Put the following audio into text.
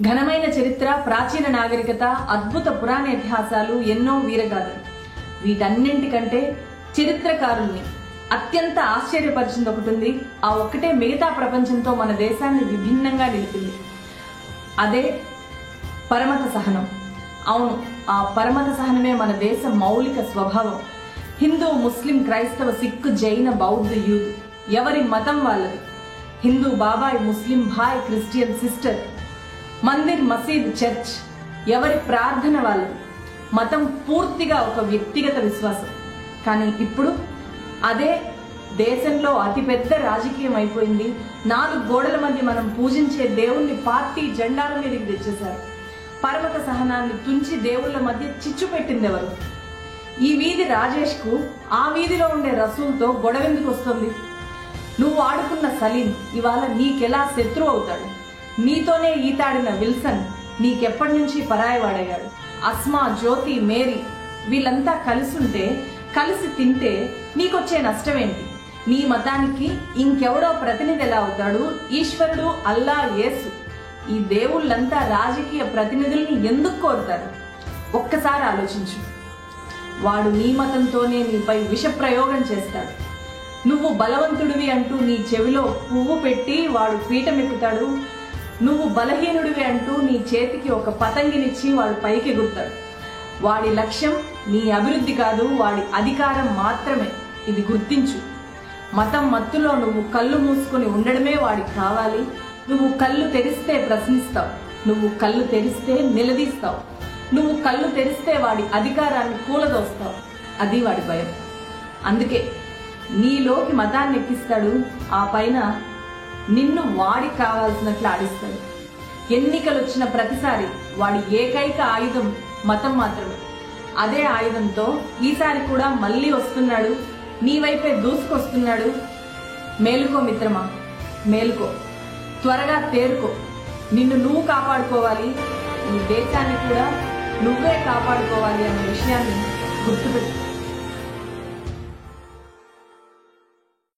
ఘనమైన చరిత్ర, ప్రాచీన నాగరికత, అద్భుత పురాణ ఇతిహాసాలు, ఎన్నో వీరగాథలు. వీటన్నింటికంటే చరిత్రకారుల్ని అత్యంత ఆశ్చర్యపరిచింది ఒకటి ఉంది. ఆ ఒక్కటే మిగతా ప్రపంచంతో మన దేశాన్ని విభిన్నంగా నిలిపింది. అదే పరమత సహనం. అవును, ఆ పరమత సహనమే మన దేశ మౌలిక స్వభావం. హిందూ, ముస్లిం, క్రైస్తవ, సిక్కు, జైన, బౌద్ధ, యూదు ఎవరి మతం వాళ్ళది. హిందూ బాబాయ్, ముస్లిం భాయ్, క్రిస్టియన్ సిస్టర్. మందిర్, మసీద్, చర్చ్ ఎవరి ప్రార్థన వాళ్ళది. మతం పూర్తిగా ఒక వ్యక్తిగత విశ్వాసం. కానీ ఇప్పుడు అదే దేశంలో అతిపెద్ద రాజకీయం అయిపోయింది. 4 గోడల మధ్య మనం పూజించే దేవుణ్ణి పార్టీ జెండాల మీదకి తెచ్చేశారు. పరమత సహనాన్ని తుంచి దేవుళ్ళ మధ్య చిచ్చు పెట్టింది ఎవరు? ఈ వీధి రాజేష్ కు ఆ వీధిలో ఉండే రసూల్తో గొడవెందుకు వస్తుంది? నువ్వు ఆడుకున్న సలీం ఇవాళ నీకెలా శత్రువు అవుతాడు? నీతోనే ఈతాడిన విల్సన్ నీకెప్పటి నుంచి పరాయవాడయ్యాడు? అస్మా, జ్యోతి, మేరీ వీళ్ళంతా కలిసుంటే, కలిసి తింటే నీకొచ్చే నష్టమేంటి? నీ మతానికి ఇంకెవడో ప్రతినిధి ఎలా అవుతాడు? ఈశ్వరుడు, అల్లా, యేసు ఈ దేవుళ్ళంతా రాజకీయ ప్రతినిధుల్ని ఎందుకు కోరుతారు? ఒక్కసారి ఆలోచించు. వాడు నీ మతంతోనే నీపై విష ప్రయోగం చేస్తాడు. నువ్వు బలవంతుడివి అంటూ నీ చెవిలో పువ్వు పెట్టి వాడు పీఠమెక్కుతాడు. నువ్వు బలహీనుడివి అంటూ నీ చేతికి ఒక పతంగినిచ్చి వాడు పైకి ఎగురుతాడు. వాడి లక్ష్యం నీ అభివృద్ధి కాదు, వాడి అధికారం మాత్రమే. ఇది గుర్తించు. మతం మత్తులో నువ్వు కళ్ళు మూసుకొని ఉండడమే వాడికి కావాలి. నువ్వు కళ్ళు తెరిస్తే ప్రశ్నిస్తావు. నువ్వు కళ్ళు తెరిస్తే నిలదీస్తావు. నువ్వు కళ్ళు తెరిస్తే వాడి అధికారాన్ని కూలదోస్తావు. అది వాడి భయం. అందుకే నీలోకి మతాన్ని ఎక్కిస్తాడు. ఆ పైన నిన్ను వాడికి కావాల్సినట్లు ఆడిస్తాడు. ఎన్నికలు వచ్చిన ప్రతిసారి వాడి ఏకైక ఆయుధం మతం మాత్రమే. అదే ఆయుధంతో ఈసారి కూడా మళ్ళీ వస్తున్నాడు. నీ వైపే దూసుకొస్తున్నాడు. మేలుకో మిత్రమా, మేలుకో. త్వరగా తేరుకో. నిన్ను నువ్వు కాపాడుకోవాలి, నీ దేశాన్ని కూడా నువ్వే కాపాడుకోవాలి అనే విషయాన్ని గుర్తుపెట్టు.